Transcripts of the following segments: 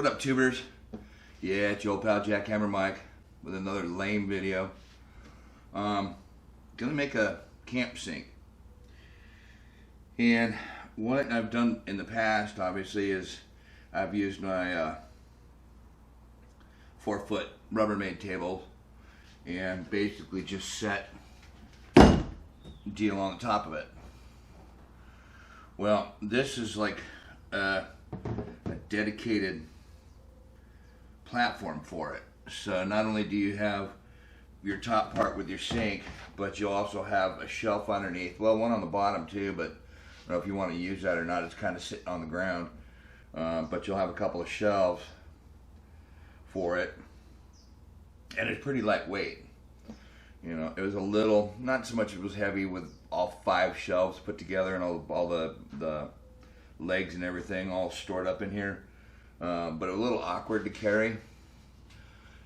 What up, tubers? Yeah, it's your old pal Jackhammer Mike with another lame video. Gonna make a camp sink. And what I've done in the past, obviously, is I've used my 4-foot Rubbermaid table and basically just set deal on the top of it. Well, this is like a dedicated platform for it. So not only do you have your top part with your sink, but you'll also have a shelf underneath. Well, one on the bottom too, but I don't know if you want to use that or not. It's kind of sitting on the ground. But you'll have a couple of shelves for it. And it's pretty lightweight. You know, it was a little, not so much it was heavy with all 5 shelves put together and all the legs and everything all stored up in here. But a little awkward to carry.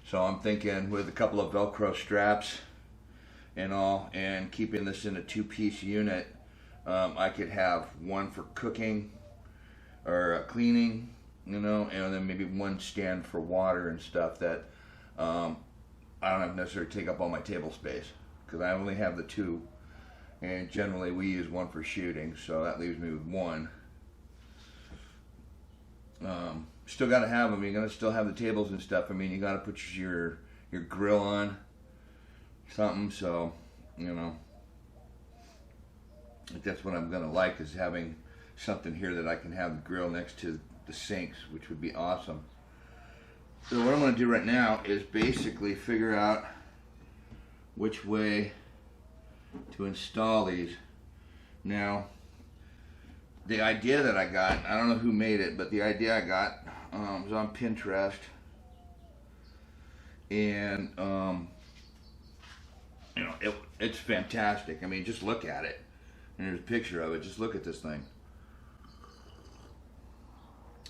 So I'm thinking with a couple of Velcro straps and all, and keeping this in a 2-piece unit, I could have one for cooking or cleaning, you know, and then maybe one stand for water and stuff that I don't have to necessarily take up all my table space, because I only have the 2, and generally we use one for shooting, so that leaves me with one. Still got to have them. You're gonna still have the tables and stuff. I mean, you got to put your grill on something. So, you know, that's what I'm gonna like, is having something here that I can have the grill next to the sinks, which would be awesome. So what I'm gonna do right now is basically figure out which way to install these. Now, the idea that I got, I don't know who made it, but the idea I got was on Pinterest, and you know, it's fantastic. I mean, just look at it. And there's a picture of it. Just look at this thing.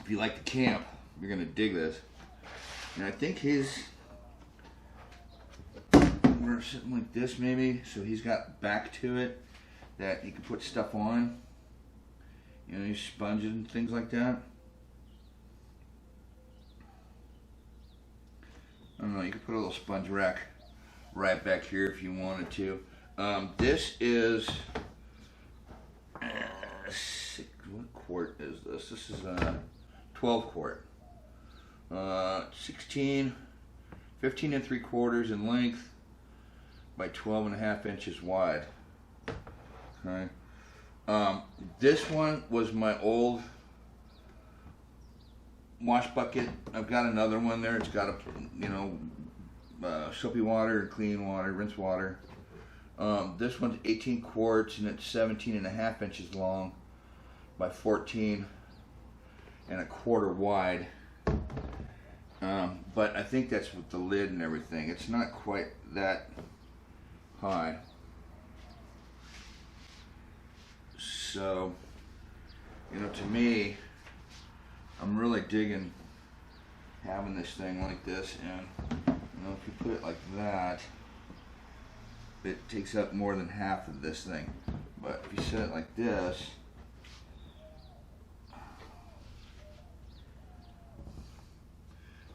If you like to camp, you're gonna dig this. And I think we're sitting like this maybe, so he's got back to it that you can put stuff on. You know, sponges and things like that. I don't know, you could put a little sponge rack right back here if you wanted to. This is, what quart is this? This is a 12 quart. 15 and 3/4 in length by 12.5 inches wide. Okay. This one was my old wash bucket. I've got another one there. It's got a, you know, soapy water, clean water, rinse water. This one's 18 quarts and it's 17.5 inches long by 14.25 wide. But I think that's with the lid and everything. It's not quite that high. So, you know, to me, I'm really digging having this thing like this, and you know, if you put it like that, it takes up more than half of this thing. But if you set it like this,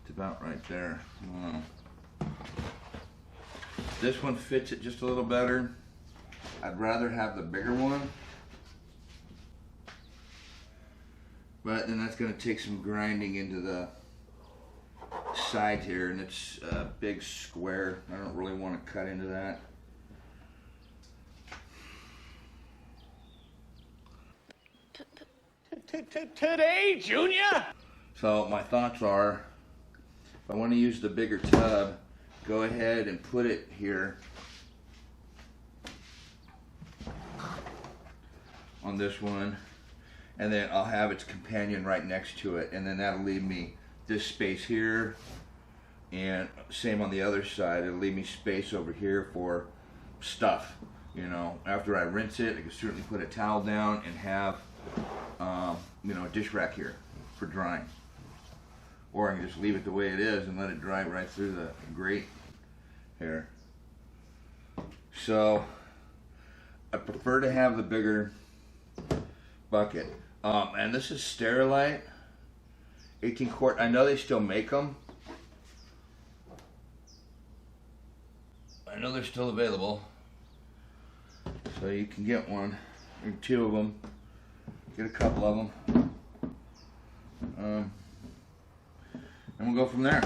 it's about right there. This one fits it just a little better. I'd rather have the bigger one, but then that's going to take some grinding into the side here, and it's a big square. I don't really want to cut into that. Today, Junior? So my thoughts are, if I want to use the bigger tub, go ahead and put it here on this one, and then I'll have its companion right next to it, and then that'll leave me this space here, and same on the other side. It'll leave me space over here for stuff. You know, after I rinse it, I can certainly put a towel down and have you know, a dish rack here for drying, or I can just leave it the way it is and let it dry right through the grate here. So I prefer to have the bigger bucket, and this is Sterilite, 18 quart. I know they still make them. I know they're still available. So you can get one, or two of them. Get a couple of them. And we'll go from there.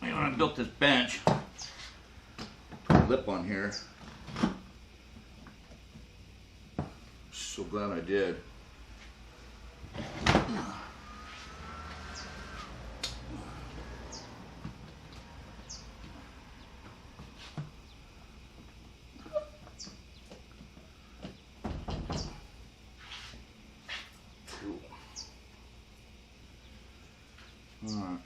When I built this bench, put a lip on here. So glad I did. Cool. All right.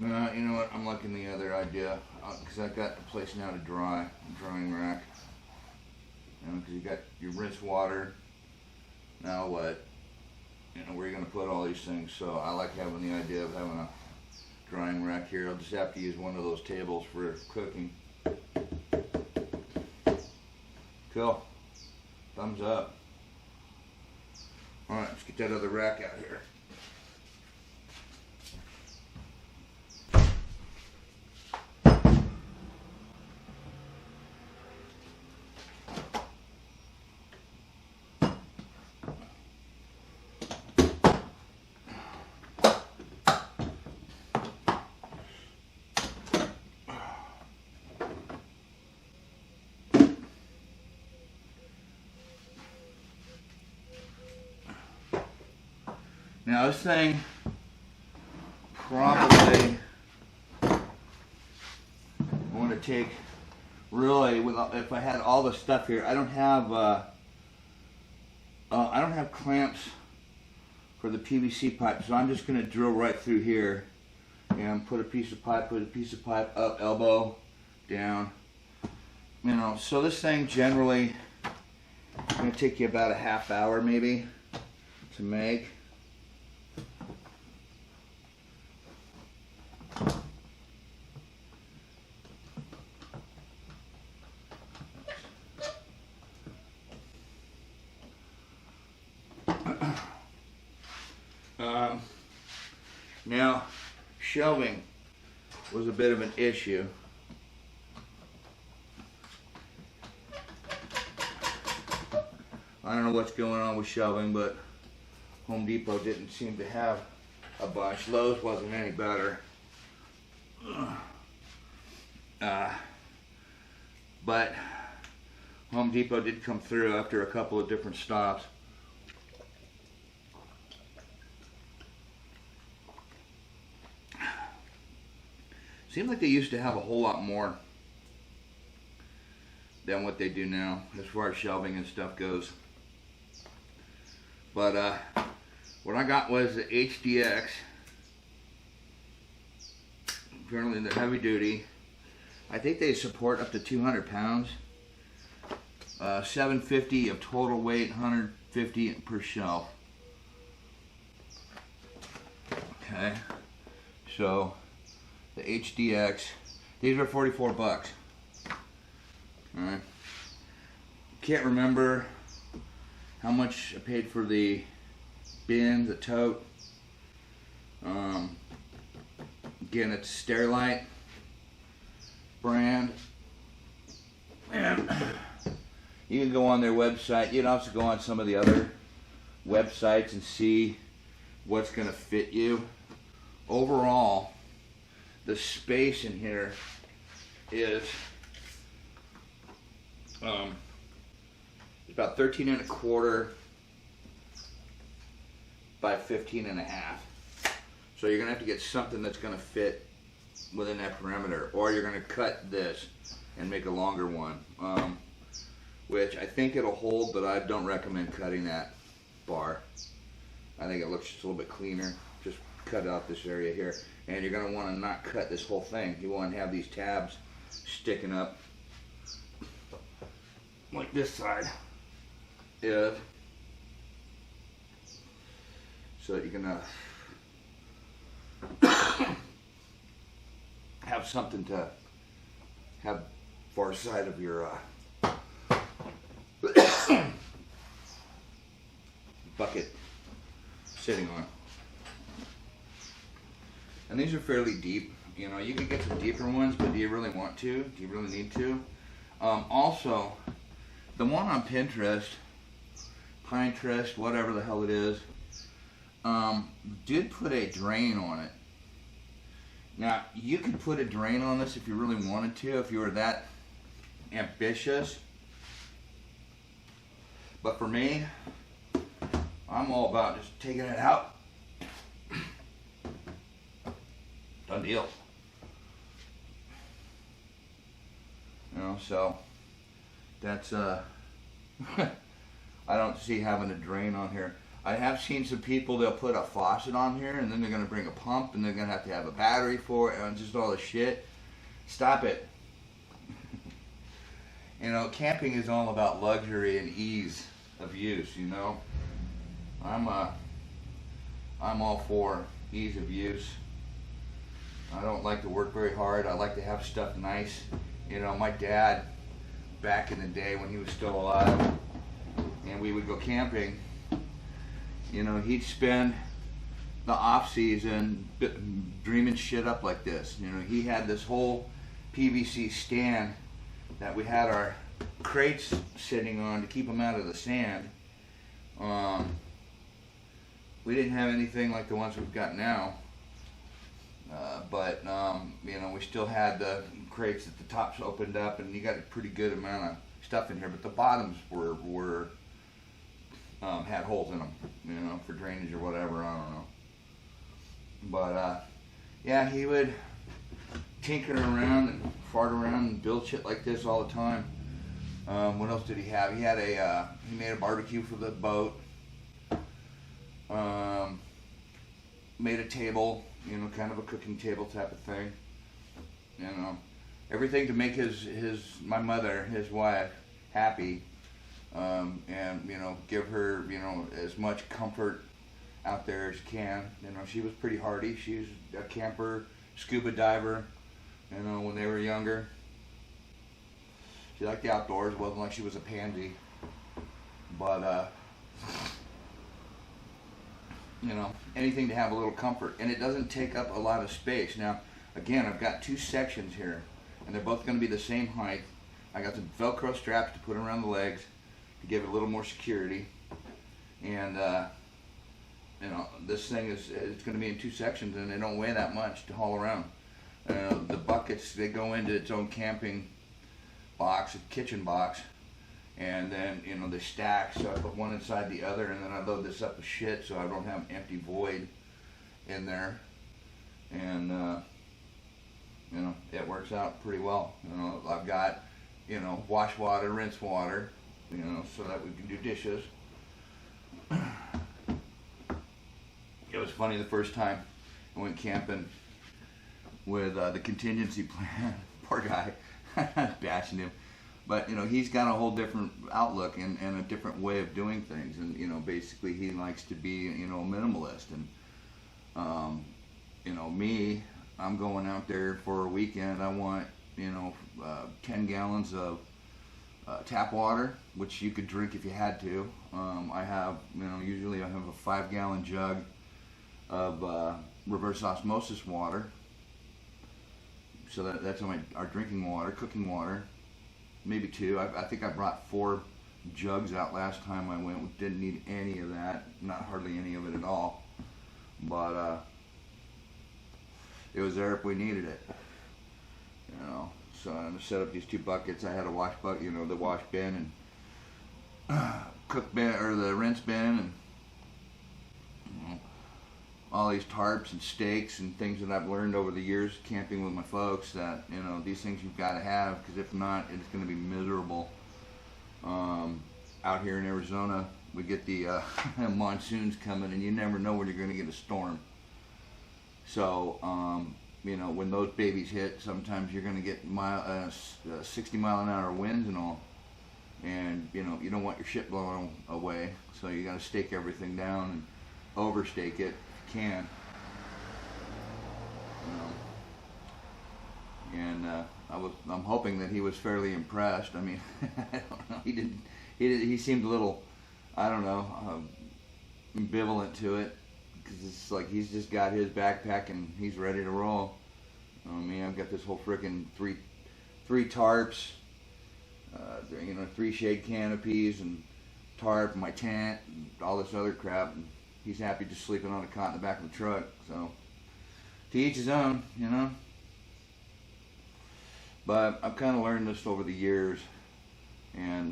You know what? I'm liking the other idea because I've got a place now to dry, a drying rack. You know, because you got your rinse water. Now what? You know, where you're gonna put all these things. So I like having the idea of having a drying rack here. I'll just have to use one of those tables for cooking. Cool. Thumbs up. All right, let's get that other rack out here. Now this thing probably going to take really if I had all the stuff here. I don't have clamps for the PVC pipe, so I'm just going to drill right through here and put a piece of pipe up, elbow down. You know, so this thing generally is going to take you about a half hour maybe to make. Now, shelving was a bit of an issue. I don't know what's going on with shelving, but Home Depot didn't seem to have a bunch. Lowe's wasn't any better. But Home Depot did come through after a couple of different stops. Seemed like they used to have a whole lot more than what they do now as far as shelving and stuff goes. But what I got was the HDX. Apparently they're heavy duty. I think they support up to 200 pounds. 750 of total weight, 150 per shelf. Okay, so the HDX, these are 44 bucks. Alright. Can't remember how much I paid for the bin, the tote. Again, it's Sterilite brand. And you can go on their website. You can also go on some of the other websites and see what's going to fit you. Overall, the space in here is about 13 and a quarter by 15 and a half. So you're gonna have to get something that's gonna fit within that parameter, or you're gonna cut this and make a longer one, which I think it'll hold, but I don't recommend cutting that bar. I think it looks just a little bit cleaner. Just cut out this area here. And you're going to want to not cut this whole thing. You want to have these tabs sticking up like this side is, so that you can have something to have far side of your bucket sitting on. And these are fairly deep. You know, you can get some deeper ones, but do you really want to? Do you really need to? Also, the one on Pinterest, Pinterest, whatever the hell it is, did put a drain on it. Now, you could put a drain on this if you really wanted to, if you were that ambitious. But for me, I'm all about just taking it out. Done deal. You know, so that's I don't see having a drain on here. I have seen some people, they'll put a faucet on here and then they're going to bring a pump and they're going to have a battery for it and just all this shit. Stop it. You know, camping is all about luxury and ease of use, you know. I'm all for ease of use. I don't like to work very hard. I like to have stuff nice. You know, my dad, back in the day when he was still alive, and we would go camping, you know, he'd spend the off season dreaming shit up like this. You know, he had this whole PVC stand that we had our crates sitting on to keep them out of the sand. We didn't have anything like the ones we've got now, but you know, we still had the crates that the tops opened up, and you got a pretty good amount of stuff in here. But the bottoms were had holes in them, you know, for drainage or whatever. I don't know. But yeah, he would tinker around and fart around and build shit like this all the time. What else did he have? He had he made a barbecue for the boat. Made a table, you know, kind of a cooking table type of thing. You know, everything to make my mother, his wife, happy, and you know, give her, you know, as much comfort out there as you can. You know, she was pretty hardy. She was a camper, scuba diver. You know, when they were younger, she liked the outdoors. It wasn't like she was a pansy, but you know, anything to have a little comfort, and it doesn't take up a lot of space. Now, again, I've got two sections here, and they're both going to be the same height. I got some Velcro straps to put around the legs to give it a little more security, and you know, this thing it's going to be in two sections, and they don't weigh that much to haul around. The buckets, they go into its own camping box, a kitchen box, and then, you know, they stack, so I put one inside the other, and then I load this up with shit so I don't have an empty void in there. And you know, it works out pretty well. You know, I've got, you know, wash water, rinse water, you know, so that we can do dishes. It was funny the first time I went camping with the contingency plan. Poor guy. Bashing him. But, you know, he's got a whole different outlook and a different way of doing things. And, you know, basically he likes to be, you know, a minimalist. And, you know, me, I'm going out there for a weekend. I want, you know, 10 gallons of tap water, which you could drink if you had to. I have, you know, usually I have a 5-gallon jug of reverse osmosis water. So that's our drinking water, cooking water. Maybe 2. I think I brought 4 jugs out last time I went. We didn't need any of that, not hardly any of it at all. But it was there if we needed it. You know, so I set up these 2 buckets. I had a wash bucket, you know, the wash bin and cook bin, or the rinse bin, and you know, all these tarps and stakes and things that I've learned over the years camping with my folks, that, you know, these things you've got to have, because if not, it's going to be miserable. Out here in Arizona, we get the monsoons coming, and you never know when you're going to get a storm. So, you know, when those babies hit, sometimes you're going to get 60-mile-an-hour winds and all. And, you know, you don't want your shit blown away, so you got to stake everything down and overstake it. Can, you know, and I'm hoping that he was fairly impressed. I mean, I don't know. He seemed a little, I don't know, ambivalent to it, because it's like he's just got his backpack and he's ready to roll. I mean, I've got this whole freaking three tarps, you know, 3 shade canopies and tarp, my tent, and all this other crap. And he's happy just sleeping on a cot in the back of the truck. So, to each his own, you know. But I've kind of learned this over the years. And,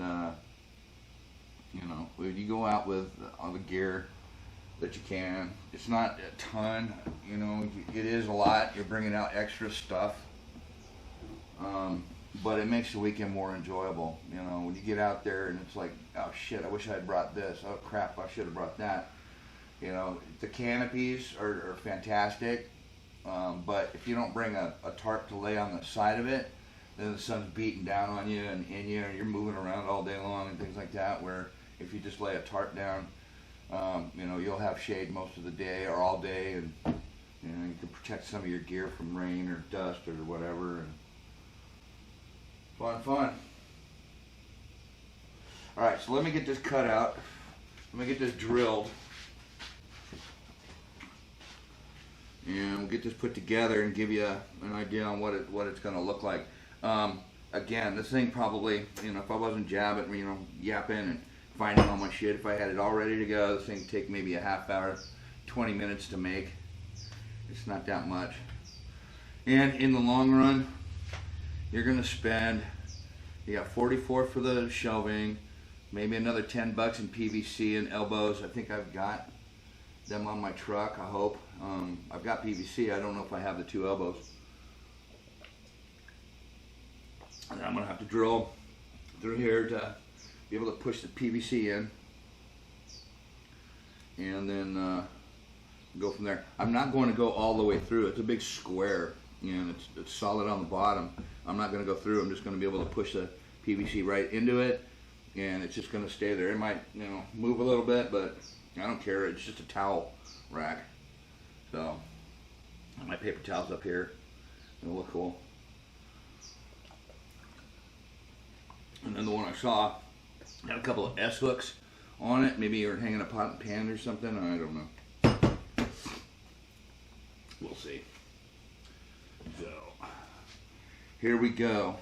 you know, when you go out with all the gear that you can, it's not a ton, you know, it is a lot. You're bringing out extra stuff. But it makes the weekend more enjoyable. You know, when you get out there and it's like, oh shit, I wish I had brought this. Oh crap, I should have brought that. You know, the canopies are fantastic, but if you don't bring a tarp to lay on the side of it, then the sun's beating down on you and in you, and you're moving around all day long and things like that. Where if you just lay a tarp down, you know, you'll have shade most of the day or all day, and you know, you can protect some of your gear from rain or dust or whatever. And fun. All right, so let me get this cut out. Let me get this drilled. And we'll get this put together and give you an idea on what it's going to look like. Again, this thing probably, you know, if I wasn't yapping and finding all my shit, if I had it all ready to go, this thing would take maybe a half hour, 20 minutes to make. It's not that much. And in the long run, you're going to spend, you got 44 for the shelving, maybe another 10 bucks in PVC and elbows. I think I've got them on my truck, I hope. I've got PVC, I don't know if I have the 2 elbows. And I'm gonna have to drill through here to be able to push the PVC in. And then go from there. I'm not going to go all the way through. It's a big square and it's solid on the bottom. I'm not gonna go through, I'm just gonna be able to push the PVC right into it, and it's just gonna stay there. It might, you know, move a little bit, but I don't care. It's just a towel rack. So, my paper towels up here. It'll look cool. And then the one I saw had a couple of S hooks on it. Maybe you're hanging a pot and pan or something. I don't know. We'll see. So, here we go.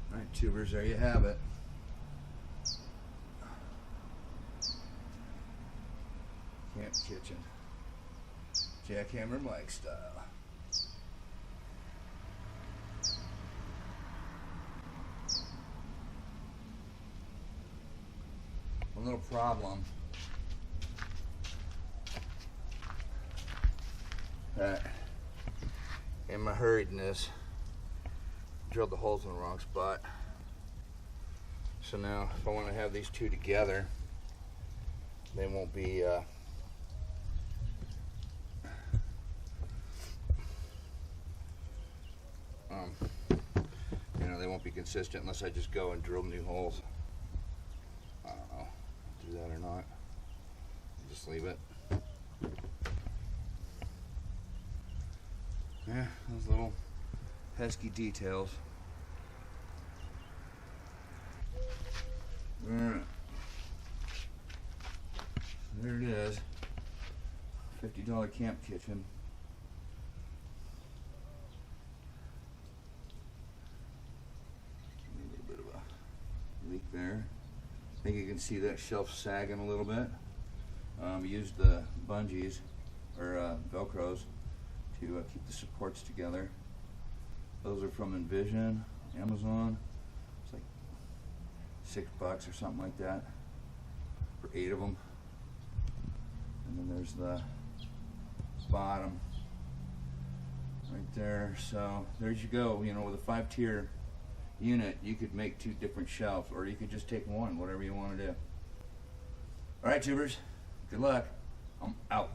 Alright, tubers, there you have it. Camp kitchen. Jackhammer Mike style. One little problem that in my hurriedness drilled the holes in the wrong spot. So now if I want to have these two together, they won't be you know, they won't be consistent unless I just go and drill new holes. I don't know, do that or not. Just leave it. Yeah, those little pesky details. Alright. There it is. $50 camp kitchen. A little bit of a leak there. I think you can see that shelf sagging a little bit. Used the bungees or Velcros to keep the supports together. Those are from Envision, Amazon. It's like $6 or something like that for 8 of them. And then there's the bottom right there. So there you go. You know, with a 5-tier unit, you could make 2 different shelves, or you could just take one, whatever you want to do. All right, tubers, good luck. I'm out.